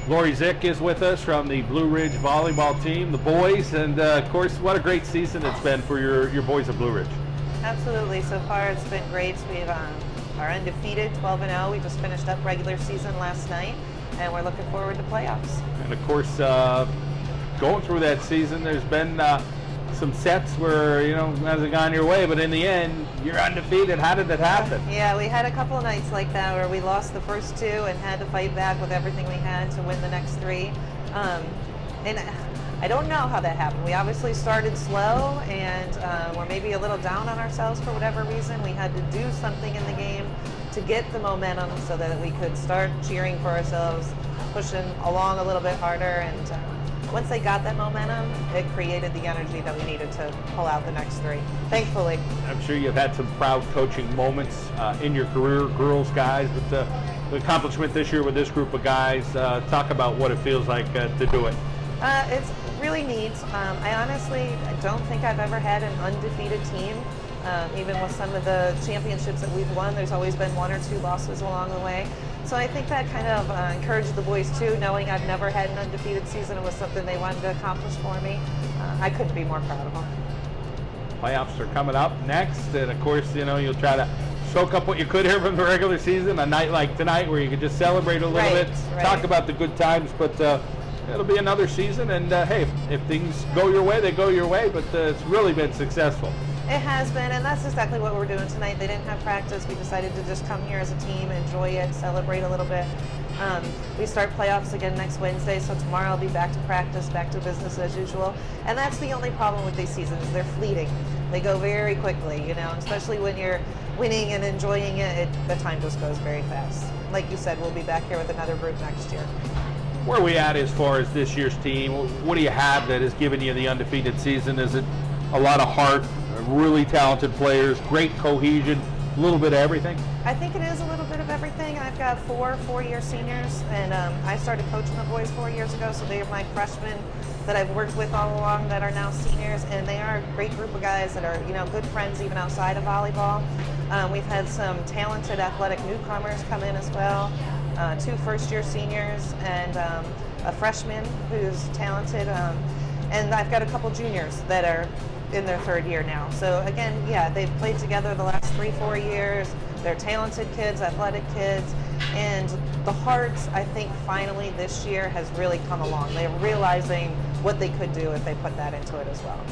Lori Zick is with us from the Blue Ridge volleyball team, the boys, and of course, what a great season it's been for your boys at Blue Ridge. Absolutely. So far, it's been great. We've are undefeated, 12-0. We just finished up regular season last night, and we're looking forward to playoffs. And of course, going through that season, there's been some sets where, it hasn't gone your way, but in the end, you're undefeated. How did that happen? Yeah, we had a couple of nights like that where we lost the first two and had to fight back with everything we had to win the next three. And I don't know how that happened. We obviously started slow and we're maybe a little down on ourselves for whatever reason. We had to do something in the game to get the momentum so that we could start cheering for ourselves, pushing along a little bit harder, and once they got that momentum, it created the energy that we needed to pull out the next three, thankfully. I'm sure you've had some proud coaching moments in your career, girls, guys, but the accomplishment this year with this group of guys, talk about what it feels like to do it. It's really neat. I honestly don't think I've ever had an undefeated team. Even with some of the championships that we've won, there's always been one or two losses along the way. So I think that kind of encouraged the boys too, knowing I've never had an undefeated season. It was something they wanted to accomplish for me. I couldn't be more proud of them. Playoffs are coming up next, and of course, you'll try to soak up what you could here from the regular season. A night like tonight where you could just celebrate a little bit, talk about the good times, but it'll be another season, and hey, if things go your way, they go your way, but it's really been successful. It has been, and that's exactly what we're doing tonight. They didn't have practice. We decided to just come here as a team, enjoy it, celebrate a little bit. We start playoffs again next Wednesday, so tomorrow I'll be back to practice, back to business as usual. And that's the only problem with these seasons. They're fleeting. They go very quickly, especially when you're winning and enjoying it, the time just goes very fast. Like you said, we'll be back here with another group next year. Where are we at as far as this year's team? What do you have that has given you the undefeated season? Is it a lot of heart, really talented players, great cohesion, a little bit of everything? I think it is a little bit of everything. I've got four-year seniors, and I started coaching the boys 4 years ago, so they are my freshmen that I've worked with all along that are now seniors, and they are a great group of guys that are, good friends even outside of volleyball. We've had some talented athletic newcomers come in as well, 2 first-year seniors, and a freshman who's talented, and I've got a couple juniors that are in their 3rd year now. So again, yeah, they've played together the last 3-4 years. They're talented kids, athletic kids, and the heart, I think, finally this year has really come along. They're realizing what they could do if they put that into it as well.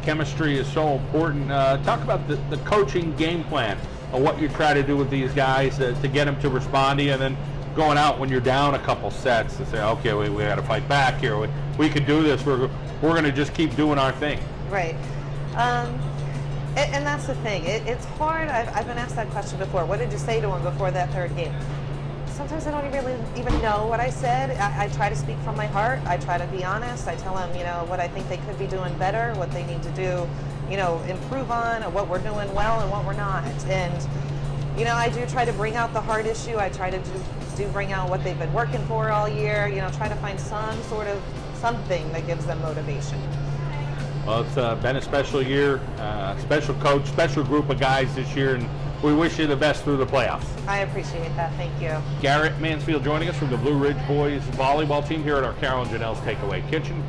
Chemistry is so important. Talk about the coaching game plan of what you try to do with these guys to get them to respond to you, and then going out when you're down a couple sets to say, okay, we got to fight back here. We could do this. We're going to just keep doing our thing. Right. And that's the thing. It's hard. I've been asked that question before. What did you say to him before that 3rd game? Sometimes I don't really even know what I said. I try to speak from my heart. I try to be honest. I tell them, what I think they could be doing better, what they need to do, improve on, or what we're doing well and what we're not. And, I do try to bring out the heart issue. I try to do bring out what they've been working for all year, try to find some sort of something that gives them motivation. Well, it's been a special year, special coach, special group of guys this year, and we wish you the best through the playoffs. I appreciate that. Thank you. Garrett Mansfield joining us from the Blue Ridge boys volleyball team here at Arcaro and Genell's Takeaway Kitchen.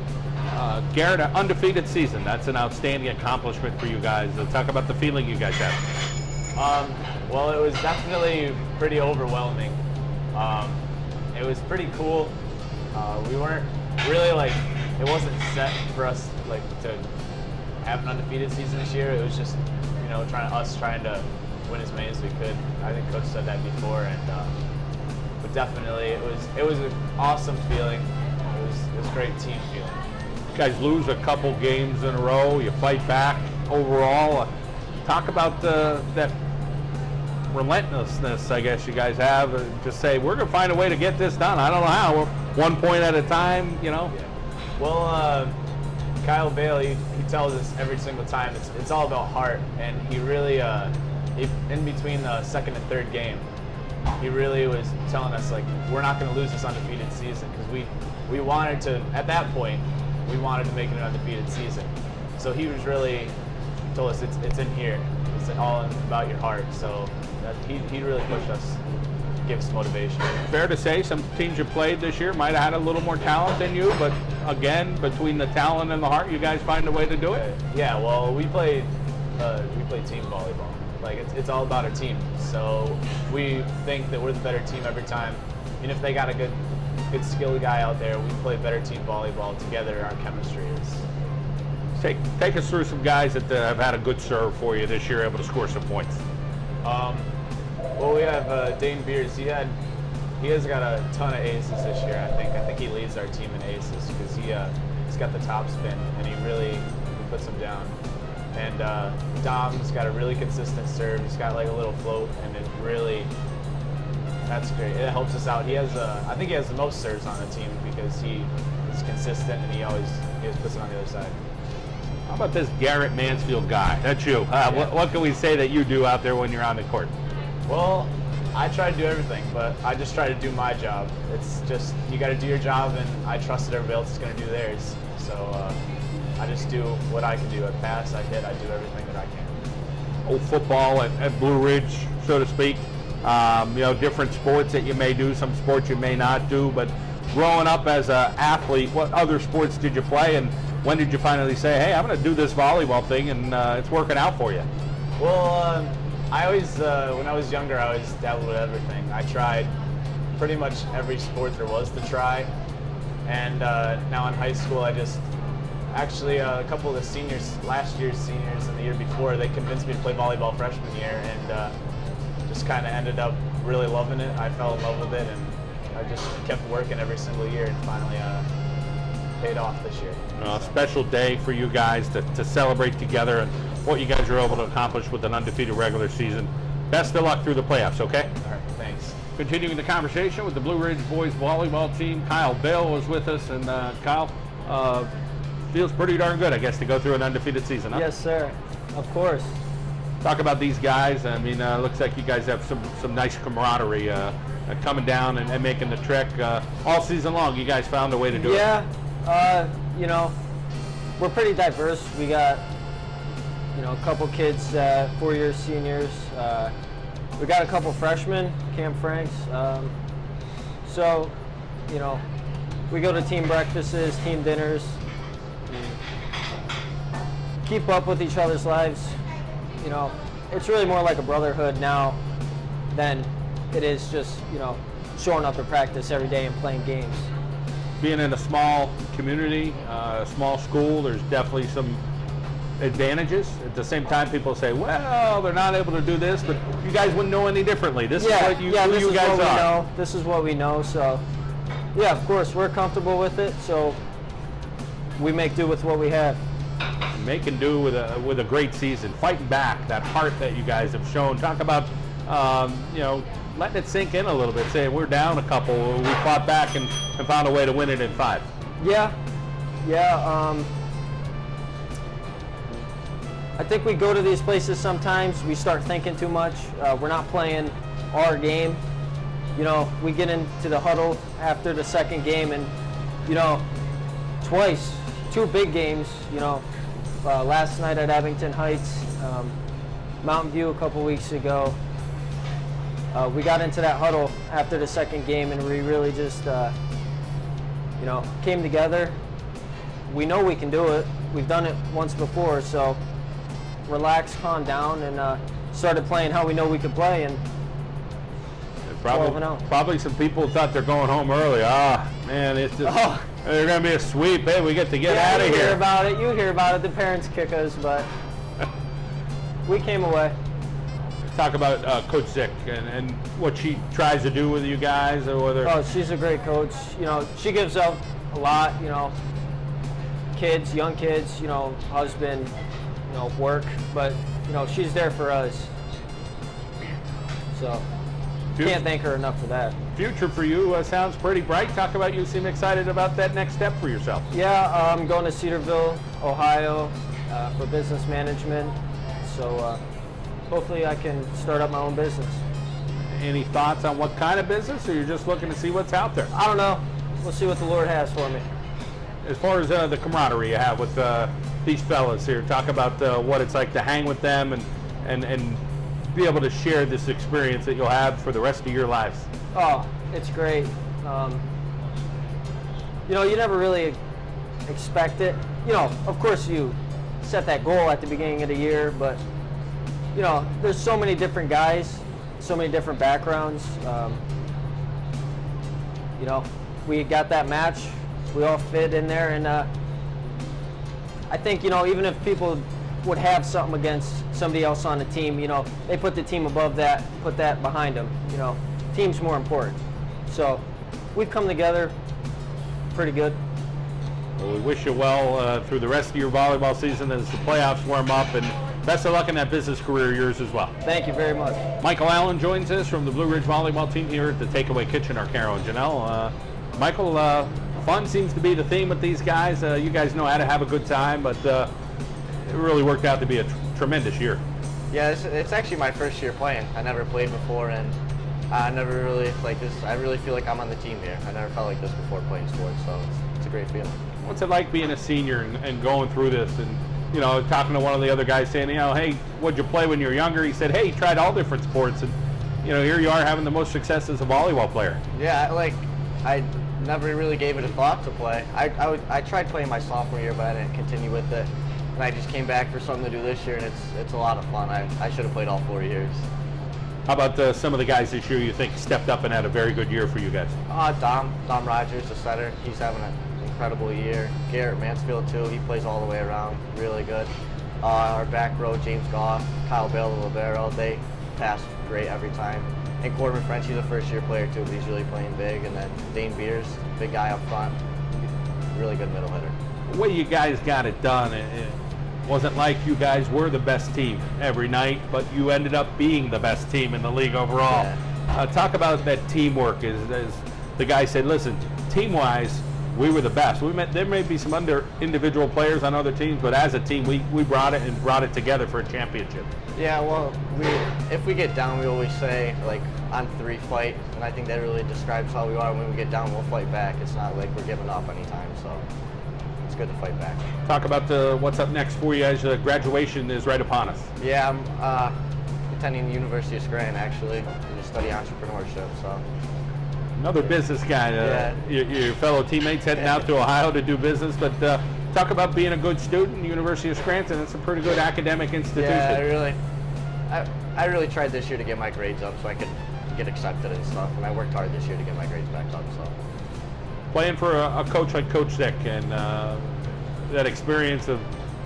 Garrett, an undefeated season. That's an outstanding accomplishment for you guys. Talk about the feeling you guys have. Well, it was definitely pretty overwhelming. It was pretty cool. We weren't really it wasn't set for us to have an undefeated season this year. It was just trying to win as many as we could. I think Coach said that before, and but definitely it was an awesome feeling. It was a great team feeling. You guys lose a couple games in a row. You fight back overall. Talk about that relentlessness, I guess you guys have. Just say we're going to find a way to get this done. I don't know how. We're 1 point at a time. Yeah. Well, Kyle Bale, he tells us every single time it's all about heart, and he really in between the 2nd and 3rd game, he really was telling us we're not going to lose this undefeated season, because we wanted to, at that point, we wanted to make it an undefeated season. So he was really told us it's in here. It's all about your heart. So he really pushed us. gives motivation. Fair to say some teams you played this year might have had a little more talent than you, but again, between the talent and the heart, you guys find a way to do it? Yeah, well, we play team volleyball. Like, it's all about our team. So we think that we're the better team every time. And if they got a good skilled guy out there, we play better team volleyball together. Our chemistry is. Take us through some guys that have had a good serve for you this year, able to score some points. Well, we have Dane Beers. He has got a ton of aces this year. I think he leads our team in aces because he's got the top spin and he really puts them down. And Dom's got a really consistent serve. He's got like a little float, and that's great. It helps us out. I think he has the most serves on the team because he is consistent and he always puts it on the other side. How about this Garrett Mansfield guy? That's you. What can we say that you do out there when you're on the court? Well, I try to do everything, but I just try to do my job. It's just, you got to do your job, and I trust that everybody else is going to do theirs. So I just do what I can do. I pass, I hit, I do everything that I can. Old football at Blue Ridge, so to speak. Different sports that you may do, some sports you may not do, but growing up as an athlete, what other sports did you play, and when did you finally say, hey, I'm going to do this volleyball thing, and it's working out for you? Well, I always, when I was younger, I always dabbled with everything. I tried pretty much every sport there was to try, and now in high school, actually a couple of the seniors, last year's seniors and the year before, they convinced me to play volleyball freshman year, and just kind of ended up really loving it. I fell in love with it, and I just kept working every single year, and finally paid off this year. A special day for you guys to celebrate together and what you guys were able to accomplish with an undefeated regular season. Best of luck through the playoffs, okay? All right, thanks. Continuing the conversation with the Blue Ridge boys volleyball team, Kyle Bell was with us, and Kyle, feels pretty darn good, I guess, to go through an undefeated season, huh? Yes, sir. Of course. Talk about these guys. I mean, looks like you guys have some nice camaraderie coming down and making the trek all season long. You guys found a way to do it. Yeah, we're pretty diverse. We got, a couple kids, 4-year seniors. We got a couple freshmen, Cam Franks. So, we go to team breakfasts, team dinners, keep up with each other's lives. It's really more like a brotherhood now than it is just, showing up to practice every day and playing games. Being in a small community, a small school, there's definitely some advantages. At the same time, people say, well, they're not able to do this, but you guys wouldn't know any differently. This is what you guys are. This is what we know. So, yeah, of course, we're comfortable with it. So we make do with what we have. Making do with a great season, fighting back, that heart that you guys have shown. Talk about, letting it sink in a little bit, saying we're down a couple, we fought back and found a way to win it in 5. Yeah. I think we go to these places sometimes, we start thinking too much. We're not playing our game. We get into the huddle after the second game and, twice, 2 big games, last night at Abington Heights, Mountain View a couple weeks ago. We got into that huddle after the second game and we really just, came together. We know we can do it. We've done it once before, so relax, calm down, and started playing how we know we could play. And probably some people thought they're going home early. Man, it's just, there's going to be a sweep. Hey, we get to get out of here. You hear about it. The parents kick us, but we came away. Talk about Coach Zick and what she tries to do with you guys, or whether. Oh, she's a great coach. She gives up a lot. Kids, young kids. Husband, work, but she's there for us. So can't thank her enough for that. Future for you sounds pretty bright. Talk about, you seem excited about that next step for yourself. Yeah, I'm going to Cedarville, Ohio, for business management. So. Hopefully I can start up my own business. Any thoughts on what kind of business, or you're just looking to see what's out there? I don't know. We'll see what the Lord has for me. As far as the camaraderie you have with these fellas here, talk about what it's like to hang with them and be able to share this experience that you'll have for the rest of your lives? Oh, it's great. You know, you never really expect it. You know, of course you set that goal at the beginning of the year, but you know, there's so many different guys, so many different backgrounds. You know, we got that match, we all fit in there, and I think, you know, even if people would have something against somebody else on the team, you know, they put the team above that, put that behind them. You know, team's more important. So we've come together pretty good. Well, we wish you well through the rest of your volleyball season as the playoffs warm up, and best of luck in that business career of yours as well. Thank you very much. Michael Allen joins us from the Blue Ridge Volleyball team here at the Takeaway Kitchen, Arcaro and Genell. Michael, fun seems to be the theme with these guys. You guys know how to have a good time, but it really worked out to be a tremendous year. Yeah, it's actually my first year playing. I never played before, and I never really like this. I really feel like I'm on the team here. I never felt like this before playing sports, so it's a great feeling. What's it like being a senior and going through this, and you know, talking to one of the other guys saying, you know, hey, what'd you play when you were younger? He said, hey, he tried all different sports, and you know, here you are having the most success as a volleyball player. Yeah, like I never really gave it a thought to play. I tried playing my sophomore year, but I didn't continue with it. And I just came back for something to do this year, and it's a lot of fun. I should have played all 4 years. How about some of the guys this year you think stepped up and had a very good year for you guys? Dom Rodgers, the setter, he's having an incredible year. Garrett Mansfield too, he plays all the way around, really good. Our back row, James Gough, Kyle Bale, the libero, they pass great every time. And Corbin French, he's a first-year player too, but he's really playing big. And then Dane Beers, big guy up front, really good middle hitter. The way you guys got it done, it wasn't like you guys were the best team every night, but you ended up being the best team in the league overall. Yeah. Talk about that teamwork. As the guy said, listen, team-wise, we were the best. There may be some individual players on other teams, but as a team, we brought it together for a championship. Yeah, well, if we get down, we always say, like, on 3 fight, and I think that really describes how we are. When we get down, we'll fight back. It's not like we're giving up anytime, so it's good to fight back. Talk about what's up next for you guys. Graduation is right upon us. Yeah, I'm attending the University of Scranton, actually, to study entrepreneurship, so. Another business guy. Yeah. Your fellow teammates heading out to Ohio to do business, but talk about being a good student. University of Scranton, it's a pretty good academic institution. Yeah, I really tried this year to get my grades up so I could get accepted and stuff, and I worked hard this year to get my grades back up. So playing for a coach like Coach Zick, and that experience of,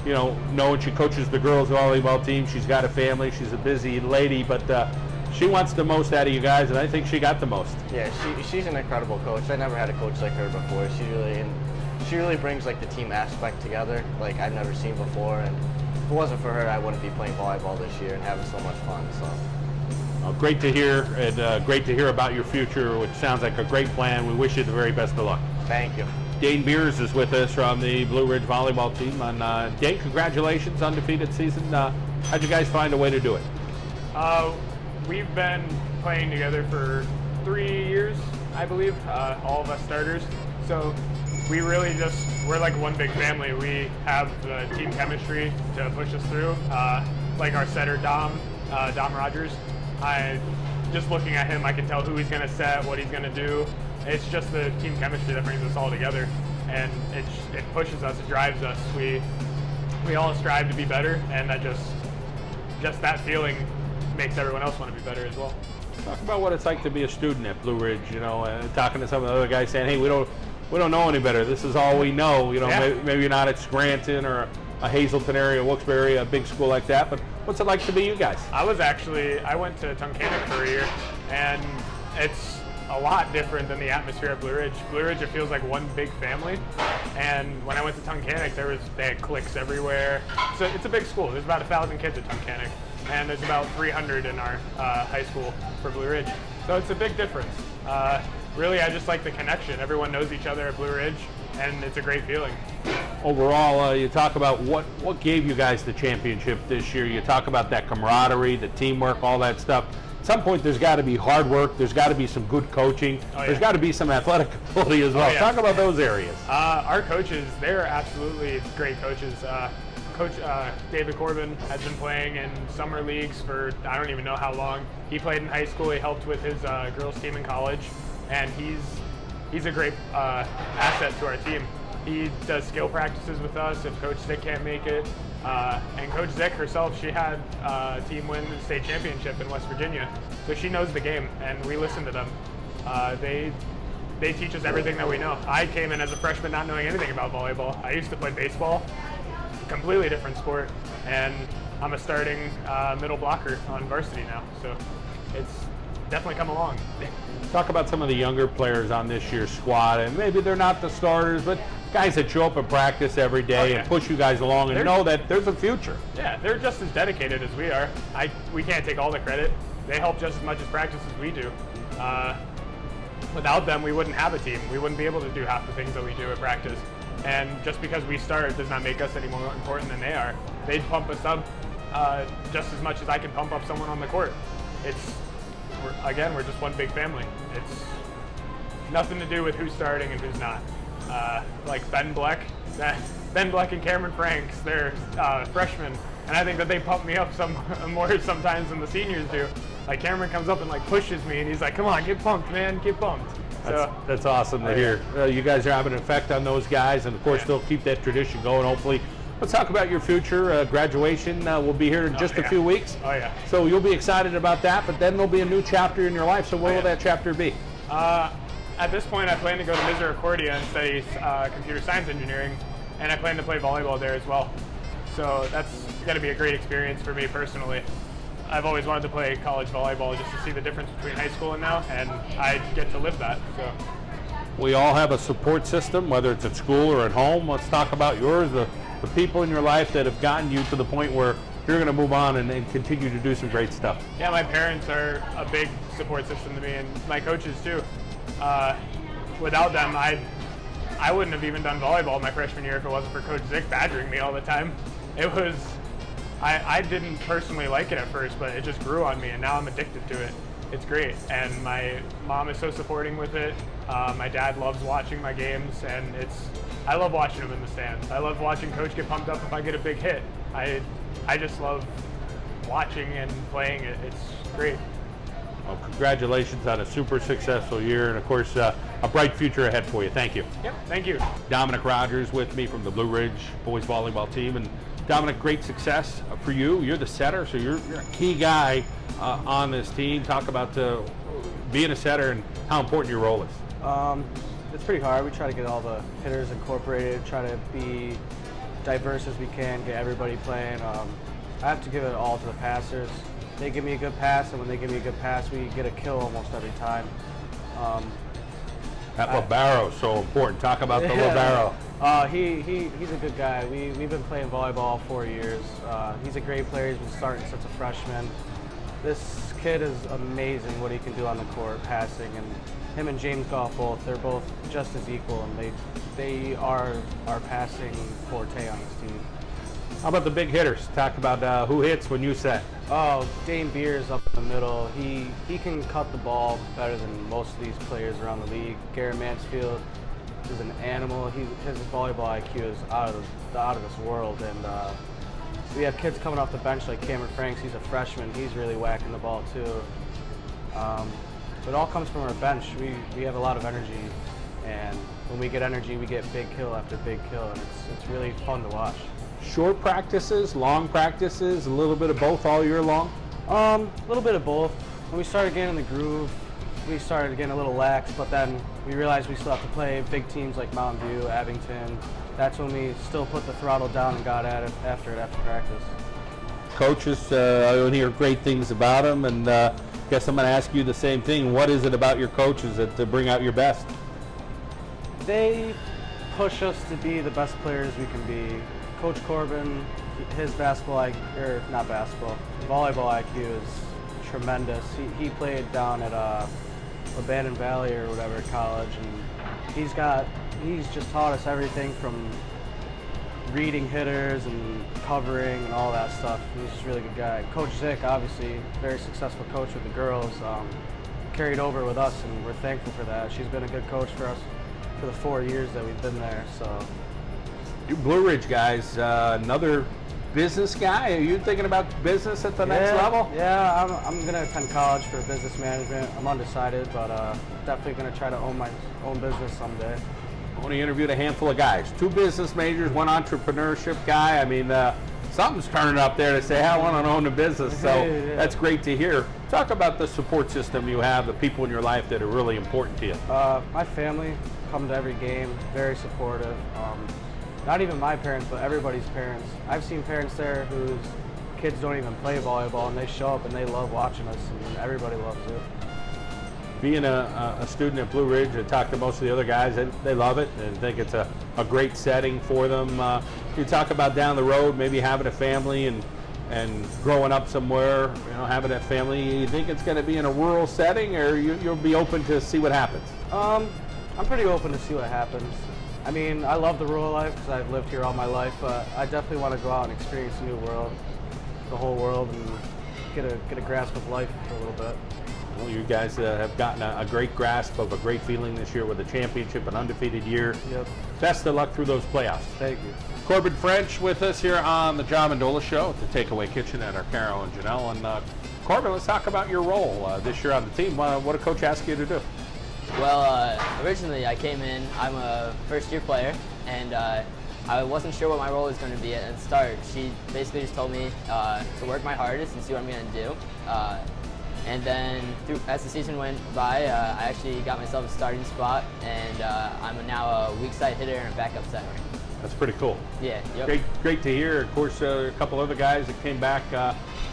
you know, knowing she coaches the girls volleyball team, she's got a family, she's a busy lady, but she wants the most out of you guys, and I think she got the most. Yeah, she's an incredible coach. I never had a coach like her before. She really brings like the team aspect together like I've never seen before, and if it wasn't for her, I wouldn't be playing volleyball this year and having so much fun. So. Well, great to hear, and great to hear about your future, which sounds like a great plan. We wish you the very best of luck. Thank you. Dane Beers is with us from the Blue Ridge Volleyball team. And Dane, congratulations, undefeated season. How'd you guys find a way to do it? We've been playing together for 3 years, I believe, all of us starters. So we really we're like one big family. We have the team chemistry to push us through. Like our setter, Dom Rodgers, just looking at him, I can tell who he's going to set, what he's going to do. It's just the team chemistry that brings us all together, and it pushes us, it drives us. We all strive to be better, and that just that feeling makes everyone else want to be better as well. Talk about what it's like to be a student at Blue Ridge. You know, talking to some of the other guys saying, "Hey, we don't know any better. This is all we know." You know, Yeah. maybe you're not at Scranton or a Hazleton area, Wilkes-Barre, a big school like that. But what's it like to be you guys? I went to Tunkhannock for a year, and it's a lot different than the atmosphere at Blue Ridge. Blue Ridge, it feels like one big family, and when I went to Tunkhannock, they had cliques everywhere. So it's a big school. There's about 1,000 kids at Tunkhannock, and there's about 300 in our high school for Blue Ridge. So it's a big difference. Really, I just like the connection. Everyone knows each other at Blue Ridge, and it's a great feeling. Overall, you talk about what gave you guys the championship this year. You talk about that camaraderie, the teamwork, all that stuff. At some point, there's got to be hard work. There's got to be some good coaching. Oh, yeah. There's got to be some athletic ability as well. Oh, yeah. Talk about those areas. Our coaches, they're absolutely great coaches. Coach David Corbin has been playing in summer leagues for I don't even know how long. He played in high school. He helped with his girls team in college, and he's a great asset to our team. He does skill practices with us if Coach Zick can't make it. And Coach Zick herself, she had a team win the state championship in West Virginia, so she knows the game, and we listen to them. They teach us everything that we know. I came in as a freshman not knowing anything about volleyball. I used to play baseball, completely different sport, and I'm a starting middle blocker on varsity now, so it's definitely come along. Talk about some of the younger players on this year's squad, and maybe they're not the starters, but guys that show up and practice every day and push you guys along and know that there's a future. Yeah, they're just as dedicated as we are. We can't take all the credit. They help just as much as practice as we do. Without them, we wouldn't have a team. We wouldn't be able to do half the things that we do at practice. And just because we start does not make us any more important than they are. They pump us up just as much as I can pump up someone on the court. We're just one big family. It's nothing to do with who's starting and who's not. Like Ben Bleck and Cameron Franks, they're freshmen, and I think that they pump me up more sometimes than the seniors do. Like Cameron comes up and like pushes me, and he's like, "Come on, get pumped, man, get pumped." That's awesome to hear. You guys are having an effect on those guys, and of course they'll keep that tradition going. Hopefully, let's talk about your future. Graduation will be here in just a few weeks. Oh yeah. So you'll be excited about that, but then there'll be a new chapter in your life. So what will that chapter be? At this point, I plan to go to Misericordia and study computer science engineering, and I plan to play volleyball there as well. So that's going to be a great experience for me personally. I've always wanted to play college volleyball just to see the difference between high school and now, and I get to live that. So we all have a support system, whether it's at school or at home. Let's talk about yours, the people in your life that have gotten you to the point where you're going to move on and continue to do some great stuff. Yeah, my parents are a big support system to me, and my coaches too. Without them, I wouldn't have even done volleyball my freshman year if it wasn't for Coach Zick badgering me all the time. I didn't personally like it at first, but it just grew on me, and now I'm addicted to it. It's great, and my mom is so supporting with it. My dad loves watching my games, and I love watching him in the stands. I love watching Coach get pumped up if I get a big hit. I just love watching and playing it. It's great. Well, congratulations on a super successful year, and of course, a bright future ahead for you. Thank you. Yep, thank you. Dominic Rodgers with me from the Blue Ridge boys volleyball team, and Dominic, great success for you. You're the setter, so you're a key guy on this team. Talk about being a setter and how important your role is. It's pretty hard. We try to get all the hitters incorporated, try to be diverse as we can, get everybody playing. I have to give it all to the passers. They give me a good pass, and when they give me a good pass, we get a kill almost every time. That libero is so important. Talk about the libero. He's a good guy. We've been playing volleyball all 4 years. He's a great player. He's been starting since a freshman. This kid is amazing what he can do on the court, passing, and him and James Gough they're both just as equal, and they are our passing forte on this team. How about the big hitters? Talk about who hits when you set. Oh, Dane Beers up in the middle. He can cut the ball better than most of these players around the league. Garrett Mansfield is an animal. His volleyball IQ is out of this world, and we have kids coming off the bench like Cameron Franks. He's a freshman. He's really whacking the ball too. It all comes from our bench. We have a lot of energy, and when we get energy, we get big kill after big kill, and it's really fun to watch. Short practices, long practices, a little bit of both all year long? A little bit of both. When we started getting in the groove, we started getting a little lax, but then we realized we still have to play big teams like Mountain View, Abington. That's when we still put the throttle down and got at it after practice. Coaches, I hear great things about them, and guess I'm going to ask you the same thing. What is it about your coaches that bring out your best? They push us to be the best players we can be. Coach Corbin, his volleyball IQ is tremendous. He played down at Lebanon Valley or whatever college, and he's just taught us everything from reading hitters and covering and all that stuff. He's just a really good guy. Coach Zick, obviously, very successful coach with the girls, carried over with us, and we're thankful for that. She's been a good coach for us for the 4 years that we've been there. So. You Blue Ridge guys, another business guy? Are you thinking about business at the next level? Yeah, I'm going to attend college for business management. I'm undecided, but definitely going to try to own my own business someday. I only interviewed a handful of guys. 2 business majors, 1 entrepreneurship guy. I mean, something's turning up there to say, I want to own a business. So that's great to hear. Talk about the support system you have, the people in your life that are really important to you. My family come to every game, very supportive. Not even my parents, but everybody's parents. I've seen parents there whose kids don't even play volleyball, and they show up and they love watching us, and everybody loves it. Being a student at Blue Ridge, I talked to most of the other guys, and they love it and think it's a great setting for them. You talk about down the road, maybe having a family and growing up somewhere, having a family. You think it's going to be in a rural setting, or you'll be open to see what happens? I'm pretty open to see what happens. I mean, I love the rural life because I've lived here all my life, but I definitely want to go out and experience a new world, the whole world, and get a grasp of life for a little bit. Well, you guys have gotten a great grasp of a great feeling this year with a championship, an undefeated year. Yep. Best of luck through those playoffs. Thank you. Corbin French with us here on the John Mendola Show at the Takeaway Kitchen at Arcaro and Genell. And Corbin, let's talk about your role this year on the team. What did Coach ask you to do? Well, originally I came in, I'm a first-year player, and I wasn't sure what my role was going to be at the start. She basically just told me to work my hardest and see what I'm going to do. And then as the season went by, I actually got myself a starting spot, and I'm now a weak side hitter and a backup center. That's pretty cool. Yeah. Yep. Great to hear. Of course, a couple other guys that came back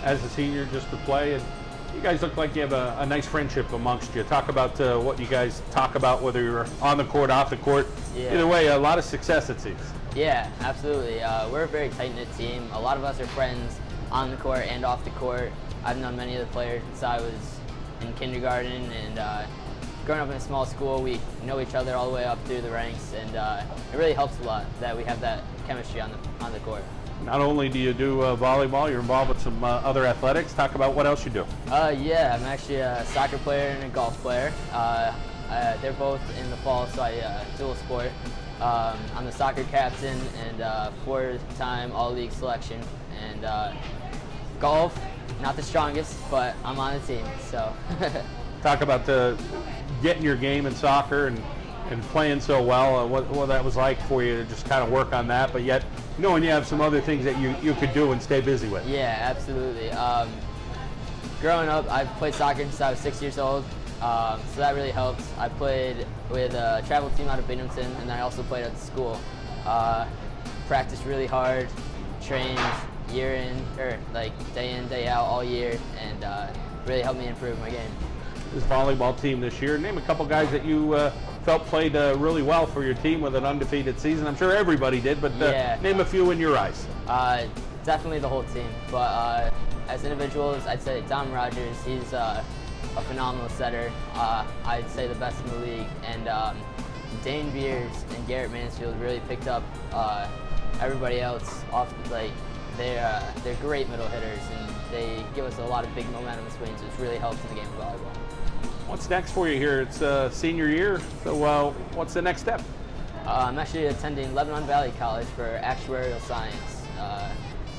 as a senior just to play, and you guys look like you have a nice friendship amongst you. Talk about what you guys talk about, whether you're on the court, off the court. Yeah. Either way, a lot of success it seems. Yeah, absolutely. We're a very tight-knit team. A lot of us are friends on the court and off the court. I've known many of the players since I was in kindergarten, and growing up in a small school, we know each other all the way up through the ranks, and it really helps a lot that we have that chemistry on the court. Not only do you do volleyball, you're involved with some other athletics. Talk about what else you do. Yeah, I'm actually a soccer player and a golf player. They're both in the fall, so I dual sport. I'm the soccer captain and 4-time all-league selection. And golf, not the strongest, but I'm on the team. So. Talk about getting your game in soccer and playing so well, what that was like for you to just kind of work on that, but yet knowing you have some other things that you could do and stay busy with. Yeah, absolutely. Growing up, I've played soccer since I was 6 years old, so that really helped. I played with a travel team out of Binghamton, and I also played at the school. Practiced really hard, trained day in, day out all year, and really helped me improve my game. This volleyball team this year, name a couple guys that you felt played really well for your team with an undefeated season. I'm sure everybody did, but name a few in your eyes. Definitely the whole team, but as individuals, I'd say Dominic Rodgers, he's a phenomenal setter. I'd say the best in the league, and Dane Beers and Garrett Mansfield really picked up everybody else off. They're great middle hitters, and they give us a lot of big momentum swings, which really helps in the game of volleyball. What's next for you here? It's senior year, so what's the next step? I'm actually attending Lebanon Valley College for actuarial science,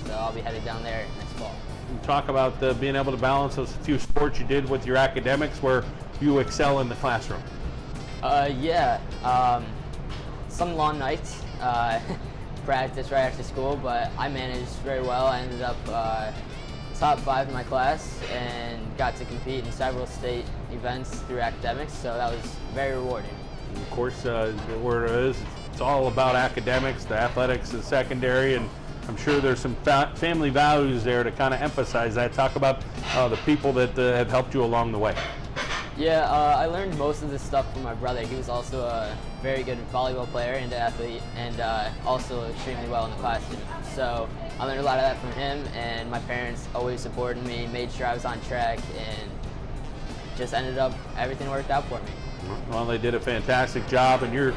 so I'll be headed down there next fall. You talk about being able to balance those few sports you did with your academics, where you excel in the classroom. Some long nights, practice right after school, but I managed very well. I ended up top 5 in my class and got to compete in several state events through academics, so that was very rewarding. And of course, where it is, it's all about academics. The athletics is secondary, and I'm sure there's some family values there to kind of emphasize that. Talk about the people that have helped you along the way. Yeah, I learned most of this stuff from my brother. He was also a very good volleyball player and athlete, and also extremely well in the classroom. So I learned a lot of that from him, and my parents always supported me, made sure I was on track, and just ended up, everything worked out for me. Well, they did a fantastic job, and you're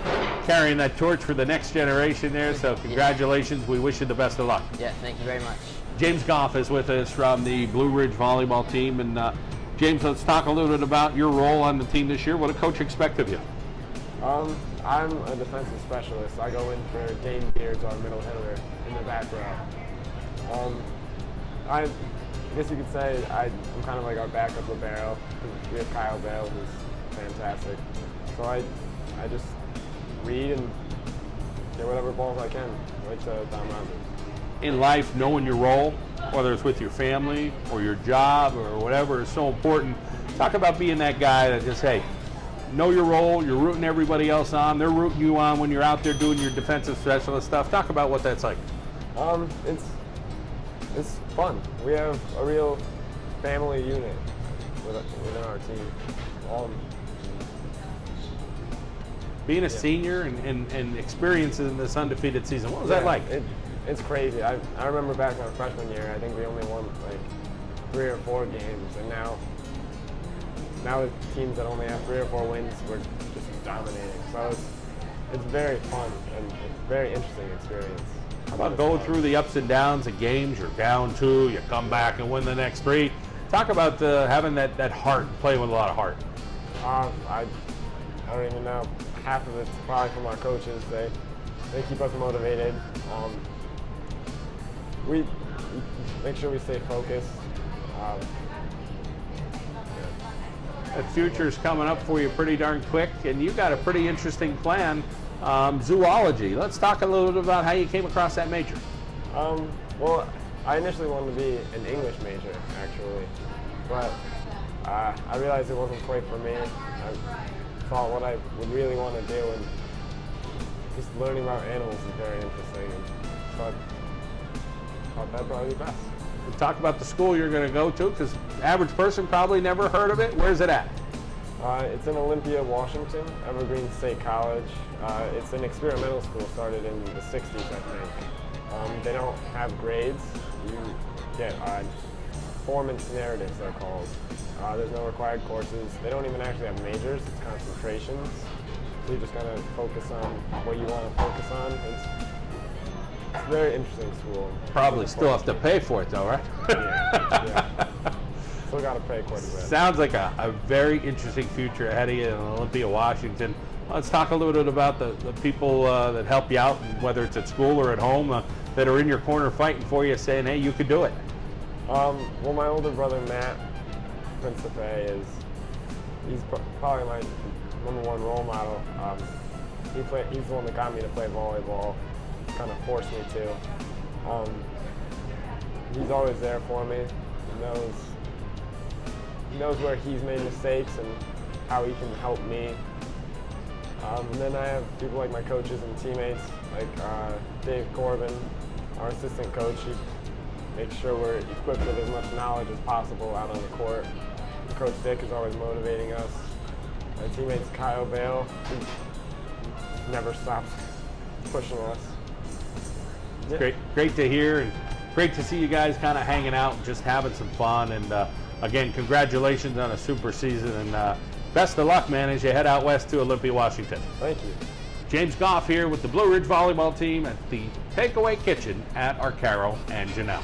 carrying that torch for the next generation there, so congratulations. We wish you the best of luck. Yeah, thank you very much. James Gough is with us from the Blue Ridge volleyball team, and James, let's talk a little bit about your role on the team this year. What did Coach expect of you? I'm a defensive specialist. I go in for Dane Beers, our middle hitter, in the back row. I guess you could say I'm kind of like our backup libero. We have Kyle Bale, who's fantastic. So I just read and get whatever balls I can, right to Dom Rodgers. In life, knowing your role, whether it's with your family or your job or whatever, is so important. Talk about being that guy that just, hey, know your role, you're rooting everybody else on, they're rooting you on when you're out there doing your defensive specialist stuff. Talk about what that's like. It's fun. We have a real family unit within our team. Being a senior and experiencing this undefeated season, what was that like? It's crazy. I remember back my freshman year, I think we only won like 3 or 4 games, and now with teams that only have 3 or 4 wins, we're just dominating. So it's very fun and it's a very interesting experience. How about going through the ups and downs of games? You're down 2, you come back and win the next 3. Talk about having that heart, playing with a lot of heart. I don't even know. Half of it's probably from our coaches. They keep us motivated. We make sure we stay focused. That future's coming up for you pretty darn quick, and you've got a pretty interesting plan. Zoology. Let's talk a little bit about how you came across that major. Well, I initially wanted to be an English major, actually, but I realized it wasn't quite for me. I thought what I would really want to do, and just learning about animals is very interesting, and thought that'd probably be best. We'll talk about the school you're going to go to, because average person probably never heard of it. Where's it at? It's in Olympia, Washington, Evergreen State College. It's an experimental school, started in the 60s, I think. They don't have grades. You get performance narratives, they're called. There's no required courses. They don't even actually have majors, it's concentrations. So you just gotta focus on what you want to focus on. It's a very interesting school. Probably still have to pay for it though, right? Yeah. Still gotta pay quite a bit. Sounds like a very interesting future ahead of you in Olympia, Washington. Let's talk a little bit about the people that help you out, whether it's at school or at home, that are in your corner fighting for you, saying, hey, you could do it. Well, my older brother, Matt Principe, he's probably my #1 role model. He's the one that got me to play volleyball, kind of forced me to. He's always there for me. He knows where he's made mistakes and how he can help me. And then I have people like my coaches and teammates, like Dave Corbin, our assistant coach. He makes sure we're equipped with as much knowledge as possible out on the court. Coach Zick is always motivating us. My teammates Kyle Bale, he never stops pushing us. Yeah. Great to hear, and great to see you guys kind of hanging out and just having some fun. And again, congratulations on a super season, and best of luck, man, as you head out west to Olympia, Washington. Thank you. James Gough here with the Blue Ridge Volleyball team at the Takeaway Kitchen at Arcaro and Genell.